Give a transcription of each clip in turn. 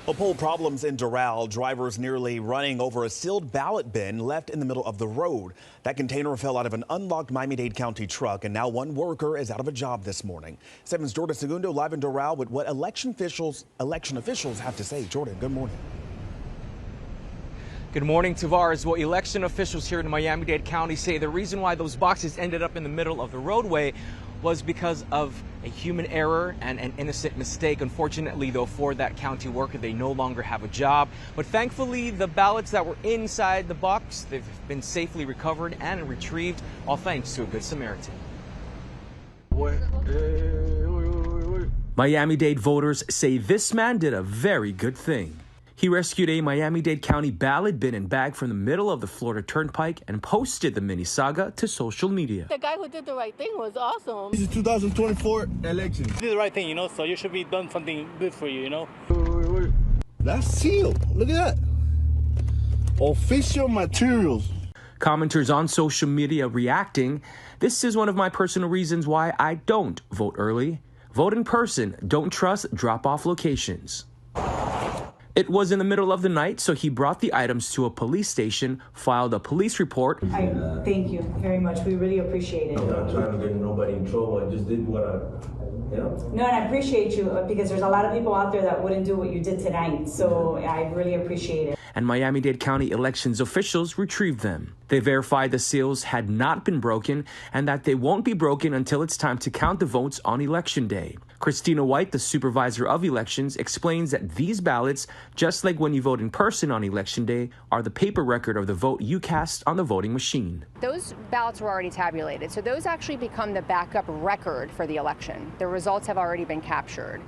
Well, poll problems in Doral. Drivers nearly running over a sealed ballot bin left in the middle of the road. That container fell out of an unlocked Miami-Dade County truck, and now one worker is out of a job this morning. 7's Jordan Segundo live in Doral with what election officials have to say. Jordan, good morning. Good morning, Tavares. Well, election officials here in Miami-Dade County say the reason why those boxes ended up in the middle of the roadway was because of a human error and an innocent mistake. Unfortunately, though, for that county worker, they no longer have a job. But thankfully, the ballots that were inside the box, they've been safely recovered and retrieved, all thanks to a Good Samaritan. Miami-Dade voters say this man did a very good thing. He rescued a Miami-Dade County ballot bin and bag from the middle of the Florida Turnpike and posted the mini saga to social media. The guy who did the right thing was awesome. This is 2024 election. You did the right thing, so you should be done something good for you, That's sealed. Look at that. Official materials. Commenters on social media reacting, "This is one of my personal reasons why I don't vote early. Vote in person. Don't trust drop-off locations." It was in the middle of the night, so he brought the items to a police station, filed a police report. Thank you very much. We really appreciate it. I'm not trying to get nobody in trouble. I just did what No, and I appreciate you because there's a lot of people out there that wouldn't do what you did tonight. So I really appreciate it. And Miami-Dade County elections officials retrieved them. They verified the seals had not been broken and that they won't be broken until it's time to count the votes on Election Day. Christina White, the supervisor of elections, explains that these ballots, just like when you vote in person on Election Day, are the paper record of the vote you cast on the voting machine. Those ballots were already tabulated, so those actually become the backup record for the election. The results have already been captured.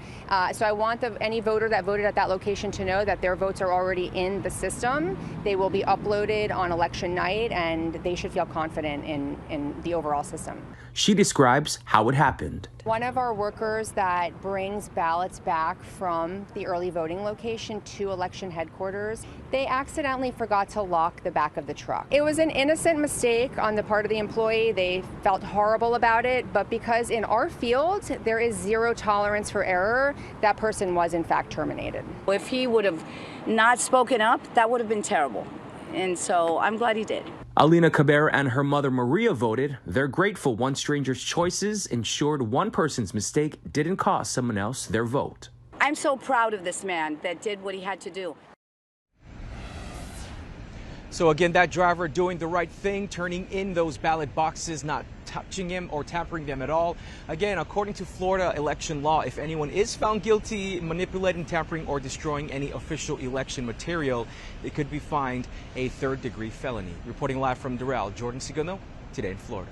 So I want any voter that voted at that location to know that their votes are already in the system. They will be uploaded on election night, and they should feel confident in the overall system. She describes how it happened. One of our workers that brings ballots back from the early voting location to election headquarters, they accidentally forgot to lock the back of the truck. It was an innocent mistake on the part of the employee. They felt horrible about it, but because in our field there is zero tolerance for error, that person was in fact terminated. If he would have not spoken up, that would have been terrible. And so I'm glad he did. Alina Cabrera and her mother Maria voted. They're grateful one stranger's choices ensured one person's mistake didn't cost someone else their vote. I'm so proud of this man that did what he had to do. So again, that driver doing the right thing, turning in those ballot boxes, not touching them or tampering them at all. Again, according to Florida election law, if anyone is found guilty manipulating, tampering, or destroying any official election material, they could be fined a third-degree felony. Reporting live from Doral, Jordan Segundo, Today in Florida.